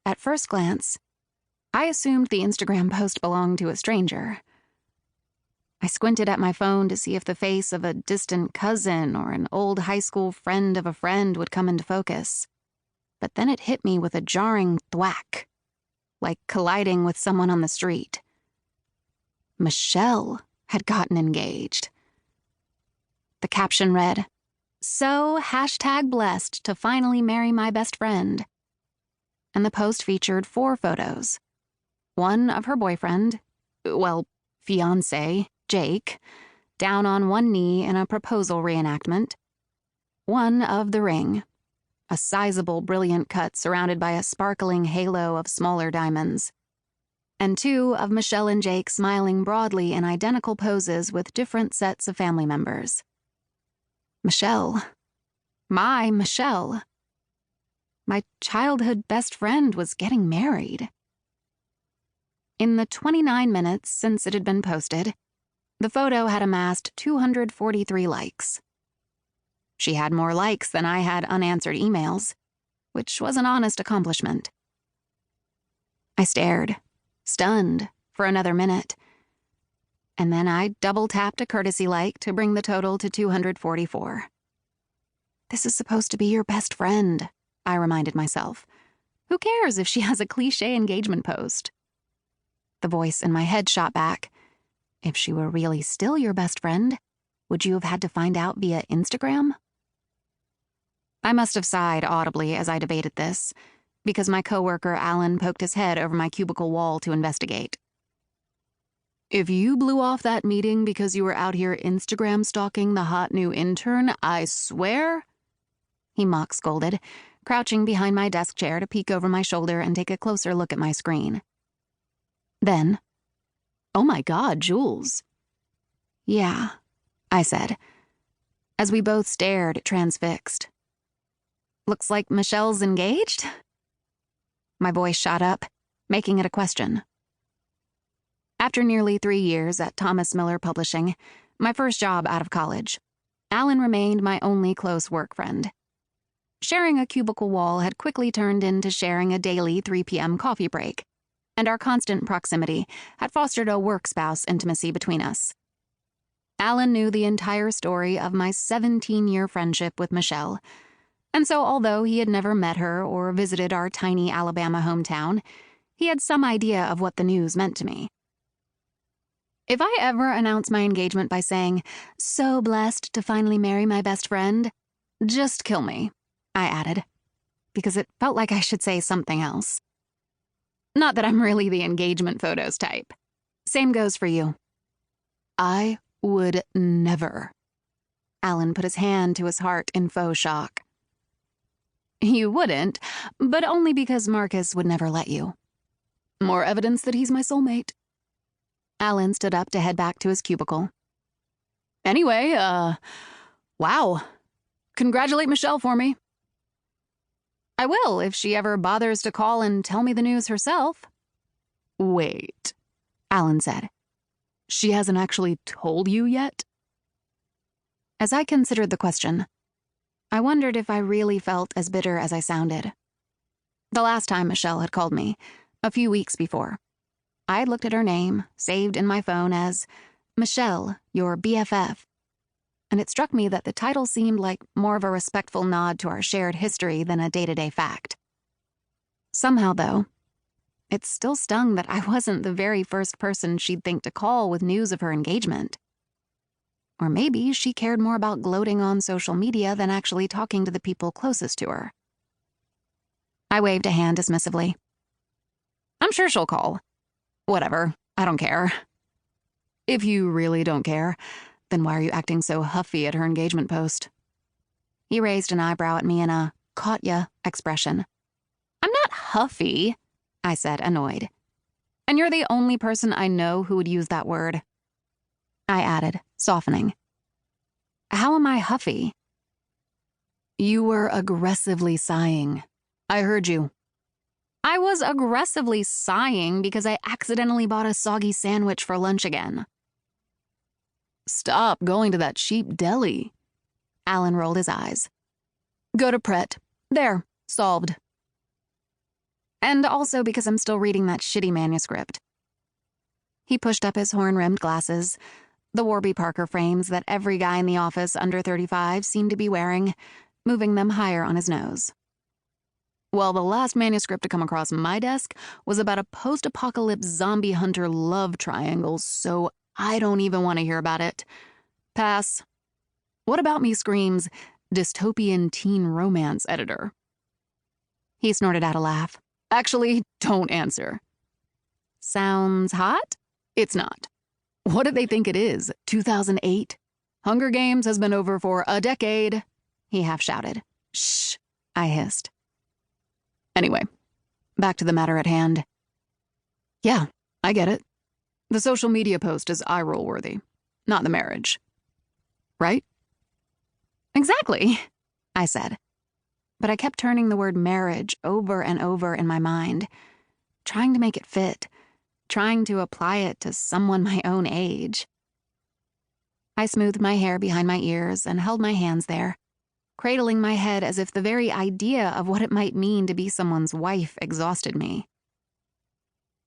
At first glance, I assumed the Instagram post belonged to a stranger. I squinted at my phone to see if the face of a distant cousin or an old high school friend of a friend would come into focus. But then it hit me with a jarring thwack, like colliding with someone on the street. Michelle had gotten engaged. The caption read, "So #blessed to finally marry my best friend." And the post featured 4 photos. One of her boyfriend, fiancé, Jake, down on one knee in a proposal reenactment. One of the ring, a sizable brilliant cut surrounded by a sparkling halo of smaller diamonds. And 2 of Michelle and Jake smiling broadly in identical poses with different sets of family members. Michelle. My Michelle. My childhood best friend was getting married. In the 29 minutes since it had been posted, the photo had amassed 243 likes. She had more likes than I had unanswered emails, which was an honest accomplishment. I stared, stunned, for another minute. And then I double-tapped a courtesy like to bring the total to 244. This is supposed to be your best friend, I reminded myself. Who cares if she has a cliché engagement post? The voice in my head shot back. If she were really still your best friend, would you have had to find out via Instagram? I must have sighed audibly as I debated this, because my coworker Alan poked his head over my cubicle wall to investigate. If you blew off that meeting because you were out here Instagram stalking the hot new intern, I swear, he mock scolded, crouching behind my desk chair to peek over my shoulder and take a closer look at my screen. Then, "Oh my God, Jules." "Yeah," I said, as we both stared transfixed. "Looks like Michelle's engaged?" My voice shot up, making it a question. After nearly 3 years at Thomas Miller Publishing, my first job out of college, Alan remained my only close work friend. Sharing a cubicle wall had quickly turned into sharing a daily 3 p.m. coffee break, and our constant proximity had fostered a work-spouse intimacy between us. Alan knew the entire story of my 17-year friendship with Michelle, and so although he had never met her or visited our tiny Alabama hometown, he had some idea of what the news meant to me. If I ever announce my engagement by saying, "So blessed to finally marry my best friend," just kill me, I added, because it felt like I should say something else. Not that I'm really the engagement photos type. Same goes for you. I would never. Alan put his hand to his heart in faux shock. You wouldn't, but only because Marcus would never let you. More evidence that he's my soulmate. Alan stood up to head back to his cubicle. Anyway, wow. Congratulate Michelle for me. I will if she ever bothers to call and tell me the news herself. Wait, Alan said. She hasn't actually told you yet? As I considered the question, I wondered if I really felt as bitter as I sounded. The last time Michelle had called me, a few weeks before, I had looked at her name, saved in my phone as Michelle, your BFF, and it struck me that the title seemed like more of a respectful nod to our shared history than a day-to-day fact. Somehow, though, it still stung that I wasn't the very first person she'd think to call with news of her engagement. Or maybe she cared more about gloating on social media than actually talking to the people closest to her. I waved a hand dismissively. I'm sure she'll call. Whatever, I don't care. If you really don't care, then why are you acting so huffy at her engagement post? He raised an eyebrow at me in a "caught ya" expression. I'm not huffy, I said, annoyed. And you're the only person I know who would use that word. I added, softening. How am I huffy? You were aggressively sighing. I heard you. I was aggressively sighing because I accidentally bought a soggy sandwich for lunch again. Stop going to that cheap deli. Alan rolled his eyes. Go to Pret. There, solved. And also because I'm still reading that shitty manuscript. He pushed up his horn-rimmed glasses, the Warby Parker frames that every guy in the office under 35 seemed to be wearing, moving them higher on his nose. Well, the last manuscript to come across my desk was about a post-apocalypse zombie hunter love triangle, so I don't even want to hear about it. Pass. What about me screams, dystopian teen romance editor? He snorted out a laugh. Actually, don't answer. Sounds hot? It's not. What do they think it is, 2008? Hunger Games has been over for a decade, he half shouted. Shh, I hissed. Anyway, back to the matter at hand. Yeah, I get it. The social media post is eye-roll worthy, not the marriage. Right? Exactly, I said. But I kept turning the word marriage over and over in my mind, trying to make it fit, trying to apply it to someone my own age. I smoothed my hair behind my ears and held my hands there, cradling my head as if the very idea of what it might mean to be someone's wife exhausted me.